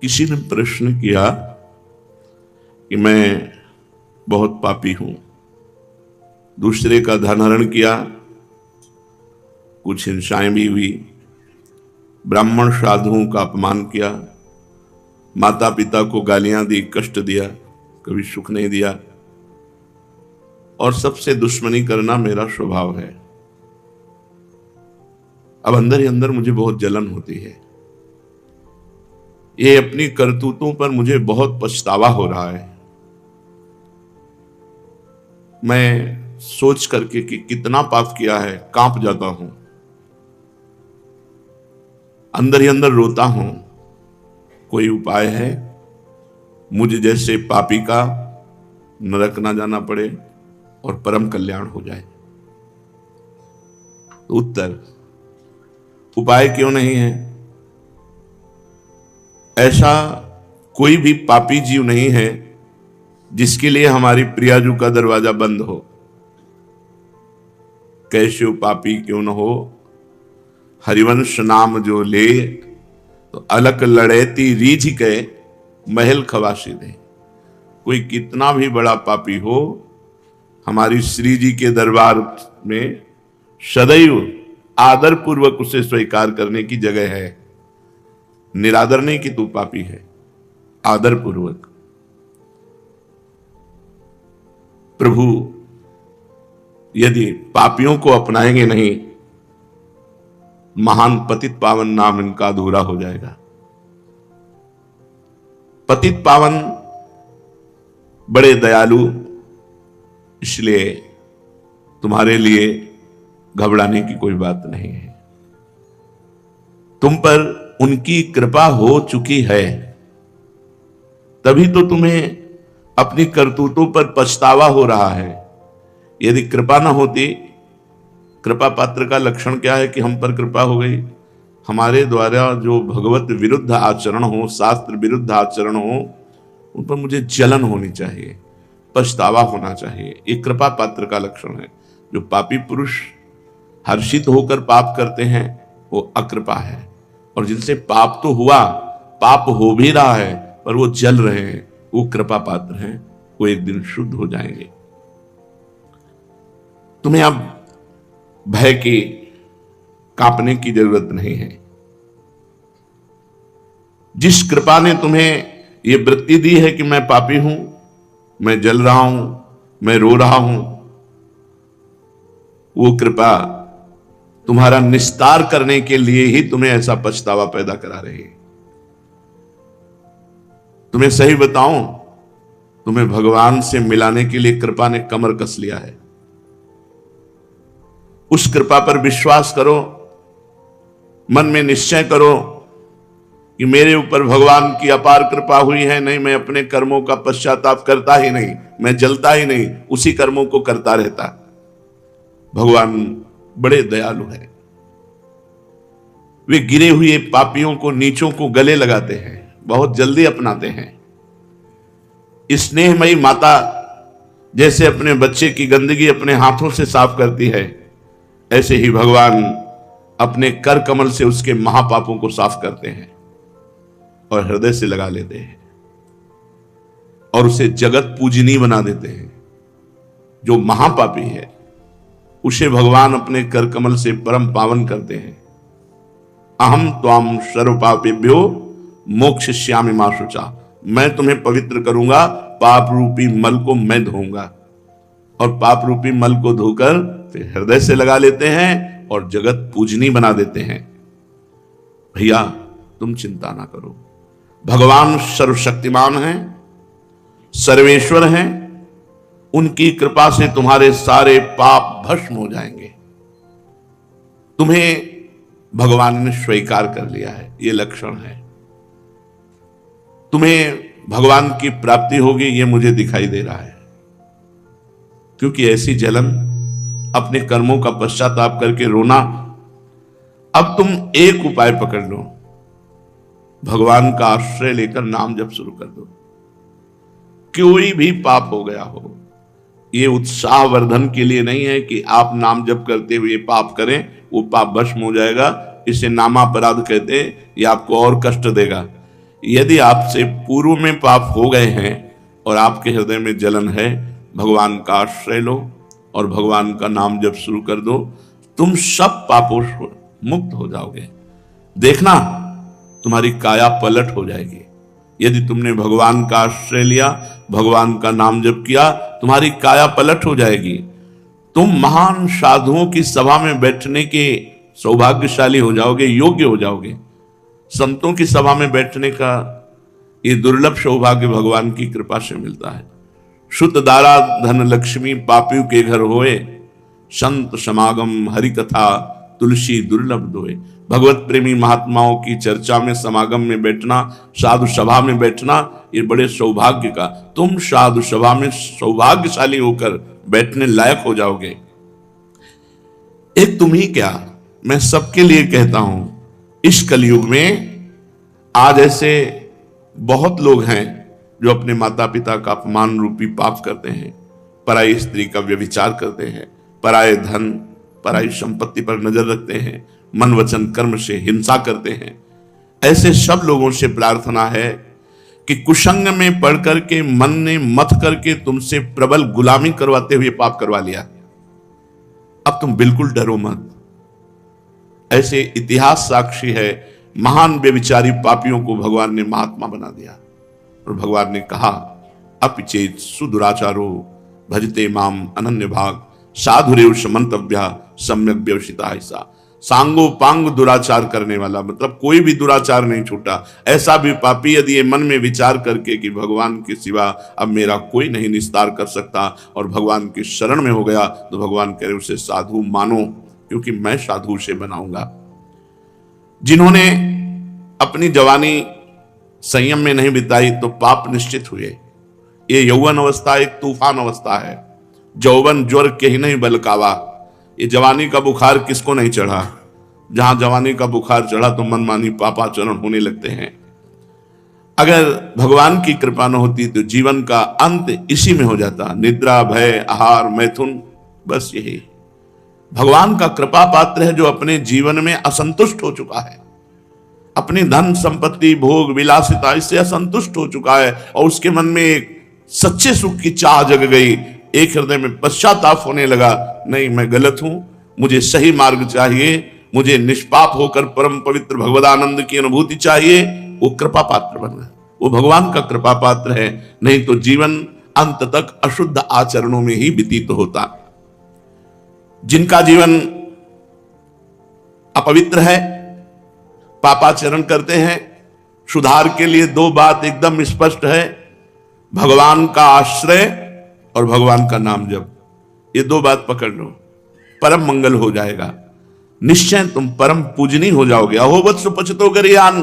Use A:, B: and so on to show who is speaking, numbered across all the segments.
A: किसी ने प्रश्न किया कि मैं बहुत पापी हूं, दूसरे का धन हरण किया, कुछ हिंसाएं भी हुई, ब्राह्मण साधुओं का अपमान किया, माता पिता को गालियां दी, कष्ट दिया, कभी सुख नहीं दिया, और सबसे दुश्मनी करना मेरा स्वभाव है। अब अंदर ही अंदर मुझे बहुत जलन होती है। ये अपनी करतूतों पर मुझे बहुत पछतावा हो रहा है। मैं सोच करके कि कितना पाप किया है कांप जाता हूं, अंदर ही अंदर रोता हूं। कोई उपाय है मुझ जैसे पापी का नरक ना जाना पड़े और परम कल्याण हो जाए? तो उत्तर, उपाय क्यों नहीं है? ऐसा कोई भी पापी जीव नहीं है जिसके लिए हमारी प्रियाजू का दरवाजा बंद हो। कैसे पापी क्यों न हो, हरिवंश नाम जो ले, तो अलक लड़ेती रीझ के महल खवासी दे। कोई कितना भी बड़ा पापी हो, हमारी श्री जी के दरबार में सदैव आदर पूर्वक उसे स्वीकार करने की जगह है। निरादर नहीं कि तू पापी है, आदर पूर्वक। प्रभु यदि पापियों को अपनाएंगे नहीं, महान पतित पावन नाम इनका अधूरा हो जाएगा। पतित पावन बड़े दयालु, इसलिए तुम्हारे लिए घबराने की कोई बात नहीं है। तुम पर उनकी कृपा हो चुकी है, तभी तो तुम्हें अपनी करतूतों पर पछतावा हो रहा है। यदि कृपा ना होती, कृपा पात्र का लक्षण क्या है कि हम पर कृपा हो गई। हमारे द्वारा जो भगवत विरुद्ध आचरण हो, शास्त्र विरुद्ध आचरण हो, उन पर मुझे जलन होनी चाहिए, पछतावा होना चाहिए। ये कृपा पात्र का लक्षण है। जो पापी पुरुष हर्षित होकर पाप करते हैं वो अकृपा है, और जिनसे पाप तो हुआ, पाप हो भी रहा है, पर वो जल रहे हैं, वो कृपा पात्र हैं। वो एक दिन शुद्ध हो जाएंगे। तुम्हें अब भय की, कांपने की जरूरत नहीं है। जिस कृपा ने तुम्हें ये वृत्ति दी है कि मैं पापी हूं, मैं जल रहा हूं, मैं रो रहा हूं, वो कृपा तुम्हारा निस्तार करने के लिए ही तुम्हें ऐसा पछतावा पैदा करा रही है। तुम्हें सही बताऊं, तुम्हें भगवान से मिलाने के लिए कृपा ने कमर कस लिया है। उस कृपा पर विश्वास करो, मन में निश्चय करो कि मेरे ऊपर भगवान की अपार कृपा हुई है। नहीं, मैं अपने कर्मों का पश्चाताप करता ही नहीं, मैं जलता ही नहीं, उसी कर्मों को करता रहता। भगवान बड़े दयालु हैं। वे गिरे हुए पापियों को, नीचों को गले लगाते हैं, बहुत जल्दी अपनाते हैं। स्नेहमयी माता जैसे अपने बच्चे की गंदगी अपने हाथों से साफ करती है, ऐसे ही भगवान अपने कर कमल से उसके महापापों को साफ करते हैं और हृदय से लगा लेते हैं और उसे जगत पूजनीय बना देते हैं। जो महापापी है उसे भगवान अपने कर कमल से परम पावन करते हैं। अहम त्वाम सर्वपापेभ्यो मोक्षयिष्यामि मा शुचा। मैं तुम्हें पवित्र करूंगा, पाप रूपी मल को मैं धोऊंगा। और पाप रूपी मल को धोकर फिर हृदय से लगा लेते हैं और जगत पूजनीय बना देते हैं। भैया तुम चिंता ना करो, भगवान सर्वशक्तिमान हैं, सर्वेश्वर हैं। उनकी कृपा से तुम्हारे सारे पाप भस्म हो जाएंगे। तुम्हें भगवान ने स्वीकार कर लिया है, ये लक्षण है। तुम्हें भगवान की प्राप्ति होगी, ये मुझे दिखाई दे रहा है। क्योंकि ऐसी जलन, अपने कर्मों का पश्चाताप करके रोना। अब तुम एक उपाय पकड़ लो, भगवान का आश्रय लेकर नाम जप शुरू कर दो। कोई भी पाप हो गया हो, ये उत्साह वर्धन के लिए नहीं है कि आप नाम जप करते हुए पाप करें, वो पाप भस्म हो जाएगा। इसे नामापराध कहते हैं, ये आपको और कष्ट देगा। यदि आपसे पूर्व में पाप हो गए हैं और आपके हृदय में जलन है, भगवान का आश्रय लो और भगवान का नाम जप शुरू कर दो, तुम सब पापों से मुक्त हो जाओगे। देखना तुम्हारी काया पलट हो जाएगी। यदि तुमने भगवान का आश्रय लिया, भगवान का नाम जप किया, तुम्हारी काया पलट हो जाएगी। तुम महान साधुओं की सभा में बैठने के सौभाग्यशाली हो जाओगे, योग्य हो जाओगे। संतों की सभा में बैठने का ये दुर्लभ सौभाग्य भगवान की कृपा से मिलता है। शुद्ध दारा धन लक्ष्मी पापियों के घर होए, संत समागम हरि कथा तुलसी दुर्लभ दोए। भगवत प्रेमी महात्माओं की चर्चा में, समागम में बैठना, साधु सभा में बैठना, ये बड़े सौभाग्य का, तुम साधु सभा में सौभाग्यशाली होकर बैठने लायक हो जाओगे। एक तुम ही क्या, मैं सबके लिए कहता हूं, इस कलयुग में आज ऐसे बहुत लोग हैं जो अपने माता पिता का अपमान रूपी पाप करते हैं, पराई स्त्री का व्यभिचार करते हैं, पराये धन पराई संपत्ति पर नजर रखते हैं, मन वचन कर्म से हिंसा करते हैं। ऐसे सब लोगों से प्रार्थना है कि कुसंग में पढ़ करके मन ने मत करके तुमसे प्रबल गुलामी करवाते हुए पाप करवा लिया, अब तुम बिल्कुल डरो मत। ऐसे इतिहास साक्षी है, महान व्यभिचारी पापियों को भगवान ने महात्मा बना दिया और भगवान ने कहा, अपिचेत सुदुराचारो भजते माम अनन्य भाग साधुरेव समंतव्या सम्यक व्यवसिता। ऐसा सांगो पांग दुराचार करने वाला, मतलब कोई भी दुराचार नहीं छूटा। ऐसा भी पापी यदि ये मन में विचार करके कि भगवान के सिवा अब मेरा कोई नहीं निस्तार कर सकता और भगवान की शरण में हो गया, तो भगवान कह रहे उसे साधु मानो, क्योंकि मैं साधु से बनाऊंगा। जिन्होंने अपनी जवानी संयम में नहीं बिताई तो पाप निश्चित हुए। ये यौवन अवस्था एक तूफान अवस्था है। जौवन ज्वर के ही नहीं बलकावा। ये जवानी का बुखार किसको नहीं चढ़ा? जहां जवानी का बुखार चढ़ा तो मनमानी पापाचरण होने लगते हैं। अगर भगवान की कृपा न होती तो जीवन का अंत इसी में हो जाता, निद्रा, भय, आहार, मैथुन, बस यही। भगवान का कृपा पात्र है जो अपने जीवन में असंतुष्ट हो चुका है, अपनी धन संपत्ति भोग विलासिता इससे असंतुष्ट हो चुका है और उसके मन में एक सच्चे सुख की चाह जग गई, एक हृदय में पश्चाताप होने लगा, नहीं मैं गलत हूं, मुझे सही मार्ग चाहिए, मुझे निष्पाप होकर परम पवित्र भगवदानंद की अनुभूति चाहिए। वो कृपा पात्र बन गया, वो भगवान का कृपा पात्र है। नहीं तो जीवन अंत तक अशुद्ध आचरणों में ही व्यतीत होता। जिनका जीवन अपवित्र है, पापाचरण करते हैं, सुधार के लिए दो बात एकदम स्पष्ट है, भगवान का आश्रय और भगवान का नाम जप। ये दो बात पकड़ लो, परम मंगल हो जाएगा। निश्चय तुम परम पूजनीय हो जाओगे। अहोवत सुपच तो गरियान,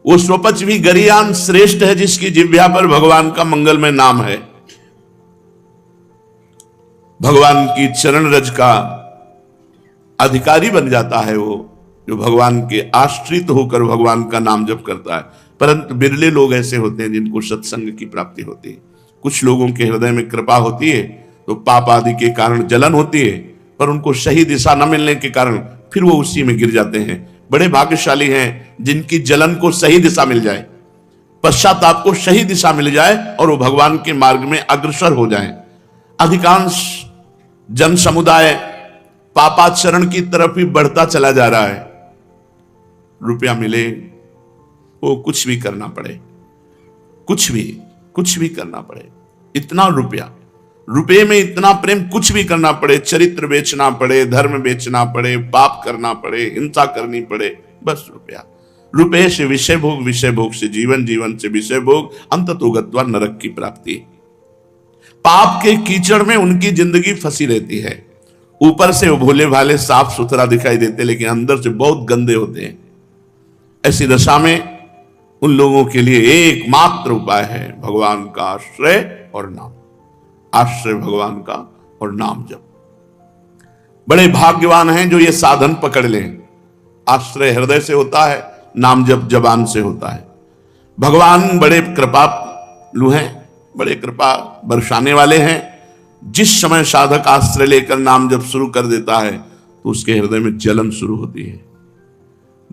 A: वो स्वपच भी गरियान श्रेष्ठ है जिसकी जिह्वा पर भगवान का मंगलमय नाम है। भगवान की चरण रज का अधिकारी बन जाता है वो जो भगवान के आश्रित होकर भगवान का नाम जप करता है। परंतु बिरले लोग ऐसे होते हैं जिनको सत्संग की प्राप्ति होती है। कुछ लोगों के हृदय में कृपा होती है तो पाप आदि के कारण जलन होती है, पर उनको सही दिशा न मिलने के कारण फिर वो उसी में गिर जाते हैं। बड़े भाग्यशाली हैं जिनकी जलन को सही दिशा मिल जाए, पश्चाताप को सही दिशा मिल जाए और वो भगवान के मार्ग में अग्रसर हो जाएं। अधिकांश जन समुदाय पापाचरण की तरफ ही बढ़ता चला जा रहा है। रुपया मिले, वो कुछ भी करना पड़े, कुछ भी करना पड़े, इतना रुपये में इतना प्रेम, कुछ भी करना पड़े, चरित्र बेचना पड़े, धर्म बेचना पड़े, पाप करना पड़े, हिंसा करनी पड़े, बस रुपये से विषय भोग, विषय भोग से जीवन, जीवन से विषय भोग, अंततो गत्वा नरक की प्राप्ति। पाप के कीचड़ में उनकी जिंदगी फंसी रहती है। ऊपर से वो भोले भाले साफ सुथरा दिखाई देते लेकिन अंदर से बहुत गंदे होते हैं। ऐसी दशा में उन लोगों के लिए एकमात्र उपाय है भगवान का आश्रय और नाम। आश्रय भगवान का और नाम जप। बड़े भाग्यवान हैं जो ये साधन पकड़ लें। आश्रय हृदय से होता है, नाम जप जबान से होता है। भगवान बड़े कृपालु हैं, बड़े कृपा बरसाने वाले हैं। जिस समय साधक आश्रय लेकर नाम जप शुरू कर देता है तो उसके हृदय में जलन शुरू होती है।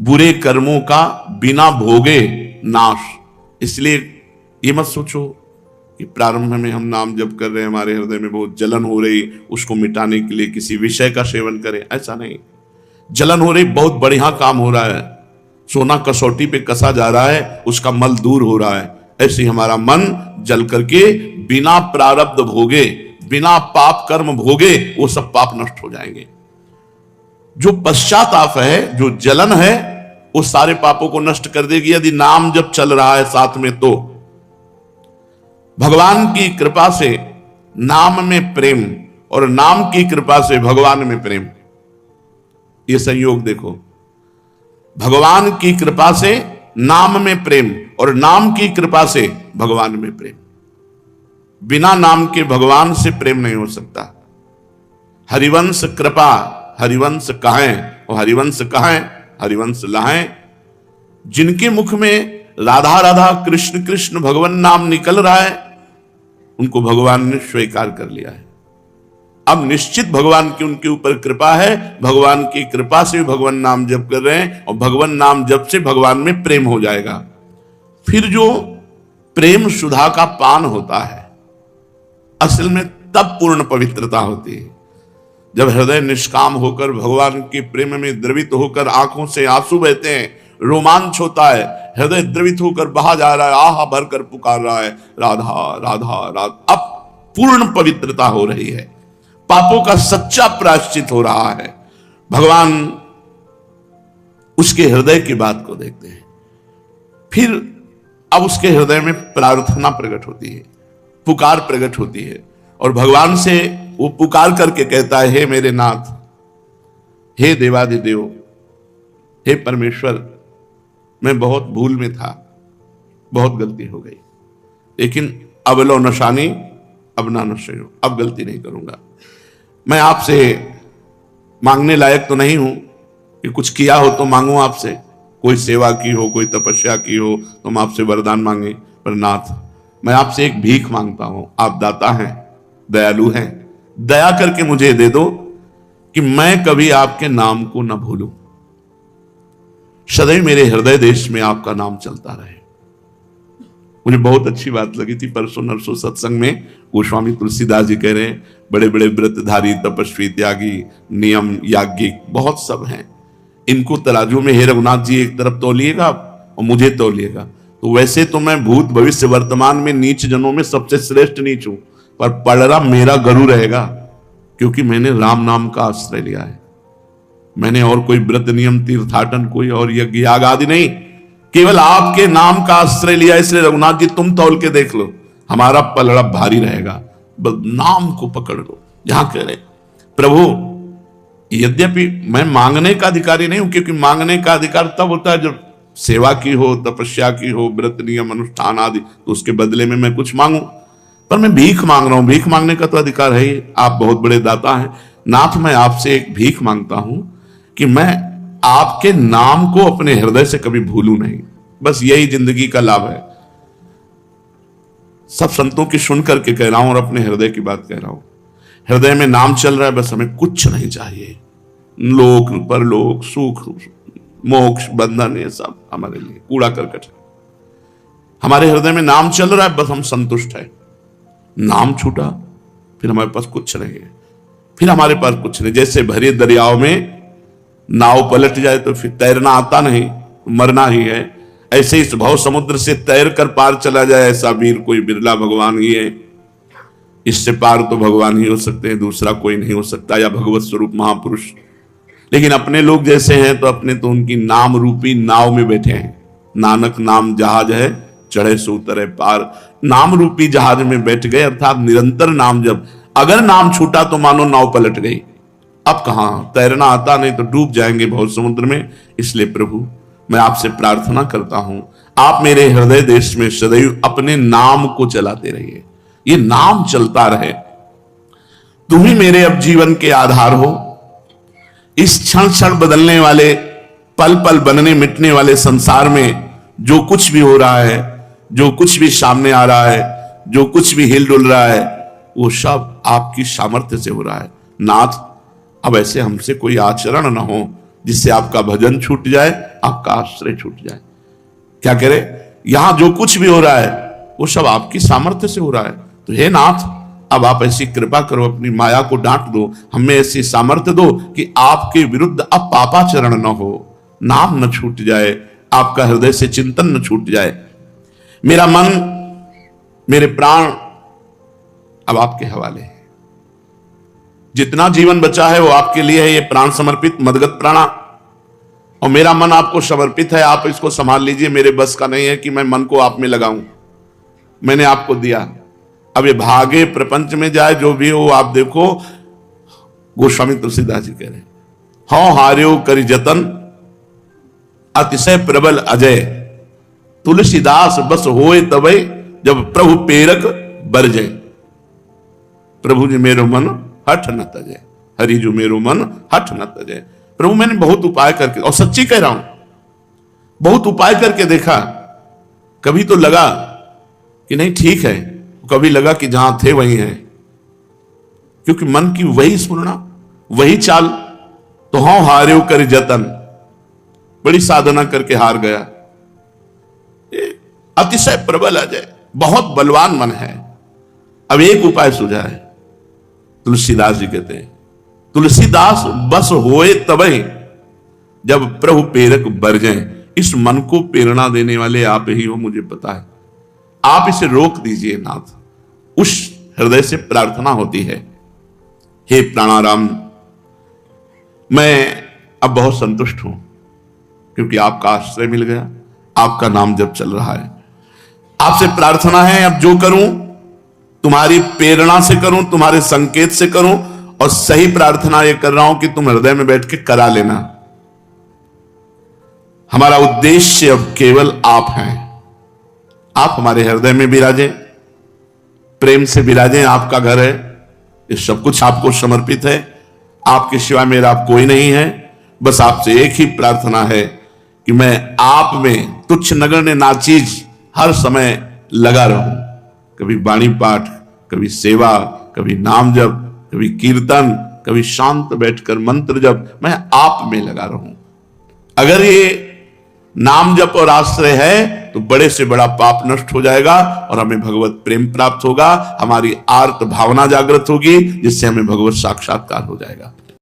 A: बुरे कर्मों का बिना भोगे नाश। इसलिए ये मत सोचो कि प्रारंभ में हम नाम जप कर रहे हैं, हमारे हृदय में बहुत जलन हो रही, उसको मिटाने के लिए किसी विषय का सेवन करें, ऐसा नहीं। जलन हो रही, बहुत बढ़िया काम हो रहा है, सोना कसौटी पे कसा जा रहा है, उसका मल दूर हो रहा है। ऐसे हमारा मन जल करके बिना प्रारब्ध भोगे, बिना पाप कर्म भोगे, वो सब पाप नष्ट हो जाएंगे। जो पश्चाताप है, जो जलन है, वो सारे पापों को नष्ट कर देगी यदि नाम जब चल रहा है साथ में। तो भगवान की कृपा से नाम में प्रेम और नाम की कृपा से भगवान में प्रेम, ये संयोग देखो। भगवान की कृपा से नाम में प्रेम और नाम की कृपा से भगवान में प्रेम। बिना नाम के भगवान से प्रेम नहीं हो सकता। हरिवंश कृपा, हरिवंश कहें और हरिवंश कहें, हरिवंश लहें। जिनके मुख में राधा राधा कृष्ण कृष्ण भगवान नाम निकल रहा है, उनको भगवान ने स्वीकार कर लिया है। अब निश्चित भगवान की उनके ऊपर कृपा है, भगवान की कृपा से भगवान नाम जप कर रहे हैं और भगवान नाम जप से भगवान में प्रेम हो जाएगा। फिर जो प्रेम सुधा का पान होता है, असल में तब पूर्ण पवित्रता होती है जब हृदय निष्काम होकर भगवान के प्रेम में द्रवित होकर आंखों से आंसू बहते हैं, रोमांच होता है, हृदय द्रवित होकर बहा जा रहा है, आहा भरकर पुकार रहा है राधा राधा राधा। अब पूर्ण पवित्रता हो रही है, पापों का सच्चा प्रायश्चित हो रहा है। भगवान उसके हृदय की बात को देखते हैं। फिर अब उसके हृदय में प्रार्थना प्रकट होती है, पुकार प्रकट होती है और भगवान से वो पुकार करके कहता है, हे मेरे नाथ, हे देवाधिदेव, हे परमेश्वर, मैं बहुत भूल में था, बहुत गलती हो गई, लेकिन अब लो नशानी अब ना नशयो, अब गलती नहीं करूंगा। मैं आपसे मांगने लायक तो नहीं हूं कि कुछ किया हो तो मांगू आपसे, कोई सेवा की हो, कोई तपस्या की हो तो हम आपसे वरदान मांगे, पर नाथ मैं आपसे एक भीख मांगता हूं। आप दाता हैं, दयालु हैं, दया करके मुझे दे दो कि मैं कभी आपके नाम को न भूलूं, सदैव मेरे हृदय देश में आपका नाम चलता रहे। मुझे बहुत अच्छी बात लगी थी परसों नरसों सत्संग में, गोस्वामी तुलसीदास जी कह रहे हैं, बड़े बड़े व्रतधारी, तपस्वी, त्यागी, नियम याज्ञिक बहुत सब हैं, इनको तराजू में हे रघुनाथ जी एक तरफ तौलिएगा और मुझे तौलिएगा। तो वैसे तो मैं भूत भविष्य वर्तमान में नीच जनों में सबसे श्रेष्ठ नीच हूं, पर पलड़ा मेरा गरु रहेगा, क्योंकि मैंने राम नाम का आश्रय लिया है। मैंने और कोई व्रत नियम तीर्थाटन कोई और यज्ञ याग आदि नहीं, केवल आपके नाम का आश्रय लिया। इसलिए रघुनाथ जी तुम तौल के देख लो, हमारा पलड़ा भारी रहेगा, बस नाम को पकड़ लो। जहां कह रहे प्रभु, यद्यपि मैं मांगने का अधिकारी नहीं हूं, क्योंकि मांगने का अधिकार तब होता है जब सेवा की हो, तपस्या की हो, व्रत नियम अनुष्ठान आदि, तो उसके बदले में मैं कुछ मांगू, पर मैं भीख मांग रहा हूं। भीख मांगने का तो अधिकार है ही, आप बहुत बड़े दाता हैं। नाथ मैं आपसे एक भीख मांगता हूं कि मैं आपके नाम को अपने हृदय से कभी भूलूं नहीं, बस यही जिंदगी का लाभ है। सब संतों की सुन करके कह रहा हूं और अपने हृदय की बात कह रहा हूं। हृदय में नाम चल रहा है, बस हमें कुछ नहीं चाहिए, लोक परलोक सुख मोक्ष बंधन ये सब हमारे लिए कूड़ा करकट है। हमारे हृदय में नाम चल रहा है, बस हम संतुष्ट है। नाम छूटा फिर हमारे पास कुछ नहीं है, फिर हमारे पास कुछ नहीं। जैसे भरे दरियाओं में नाव पलट जाए तो फिर तैरना आता नहीं, मरना ही है। ऐसे इस भव समुद्र से तैर कर पार चला जाए, ऐसा वीर कोई बिरला भगवान ही है। इससे पार तो भगवान ही हो सकते हैं, दूसरा कोई नहीं हो सकता, या भगवत स्वरूप महापुरुष। लेकिन अपने लोग जैसे हैं तो अपने तो उनकी नाम रूपी नाव में बैठे हैं। नानक नाम जहाज है, चढ़े सो उतरे पार। नाम रूपी जहाज में बैठ गए, अर्थात निरंतर नाम जब। अगर नाम छूटा तो मानो नाव पलट गई, अब कहां तैरना आता नहीं तो डूब जाएंगे बहुत समुद्र में। इसलिए प्रभु मैं आपसे प्रार्थना करता हूं, आप मेरे हृदय देश में सदैव अपने नाम को चलाते रहिए, ये नाम चलता रहे। तुम ही मेरे अब जीवन के आधार हो। इस क्षण क्षण बदलने वाले, पल पल बनने मिटने वाले संसार में जो कुछ भी हो रहा है, जो कुछ भी सामने आ रहा है, जो कुछ भी हिल डुल रहा है, वो सब आपकी सामर्थ्य से हो रहा है। नाथ अब ऐसे हमसे कोई आचरण न हो जिससे आपका भजन छूट जाए, आपका आश्रय छूट जाए। क्या करे, यहां जो कुछ भी हो रहा है वो सब आपकी सामर्थ्य से हो रहा है। तो हे नाथ, अब आप ऐसी कृपा करो, अपनी माया को डांट दो, हमें ऐसी सामर्थ्य दो कि आपके विरुद्ध अब पापाचरण न हो, नाम न छूट जाए, आपका हृदय से चिंतन न छूट जाए। मेरा मन, मेरे प्राण अब आपके हवाले है। जितना जीवन बचा है वो आपके लिए है, ये प्राण समर्पित मदगत प्राणा, और मेरा मन आपको समर्पित है। आप इसको संभाल लीजिए, मेरे बस का नहीं है कि मैं मन को आप में लगाऊं। मैंने आपको दिया, अब ये भागे प्रपंच में जाए, जो भी हो आप देखो। गोस्वामी तुलसीदास जी कह रहे हैं, हौ हार्यो करि जतन अतिशय प्रबल अजय, तुलसीदास बस होए तबै जब प्रभु पेरक बरजय। प्रभु जी मेरो मन हठ न तजय, हरि जो मेरो मन हठ न तजय। प्रभु मैंने बहुत उपाय करके, और सच्ची कह रहा हूं, बहुत उपाय करके देखा। कभी तो लगा कि नहीं ठीक है, कभी लगा कि जहां थे वहीं है, क्योंकि मन की वही स्मरणा, वही चाल। तो हाँ हार्यो कर जतन, बड़ी साधना करके हार गया। अतिशय प्रबल अजय, बहुत बलवान मन है। अब एक उपाय सूझा है, तुलसीदास जी कहते हैं, तुलसीदास बस होए तबै जब प्रभु प्रेरक बरजें। इस मन को प्रेरणा देने वाले आप ही हो, मुझे पता है। आप इसे रोक दीजिए नाथ। उस हृदय से प्रार्थना होती है, हे प्राणाराम, मैं अब बहुत संतुष्ट हूं, क्योंकि आपका आश्रय मिल गया, आपका नाम जब चल रहा है। आपसे प्रार्थना है, अब जो करूं तुम्हारी प्रेरणा से करूं, तुम्हारे संकेत से करूं, और सही प्रार्थना यह कर रहा हूं कि तुम हृदय में बैठ के करा लेना। हमारा उद्देश्य अब केवल आप हैं। आप हमारे हृदय में विराजें, प्रेम से विराजें। आपका घर है, ये सब कुछ आपको समर्पित है। आपके सिवा मेरा कोई नहीं है। बस आपसे एक ही प्रार्थना है कि मैं आप में तुच्छ नगण्य नाचीज हर समय लगा रहूं। कभी वाणी पाठ, कभी सेवा, कभी नाम जप, कभी कीर्तन, कभी शांत बैठकर मंत्र जप, मैं आप में लगा रहूं। अगर ये नाम जप और आश्रय है तो बड़े से बड़ा पाप नष्ट हो जाएगा और हमें भगवत प्रेम प्राप्त होगा, हमारी आर्त भावना जागृत होगी, जिससे हमें भगवत साक्षात्कार हो जाएगा।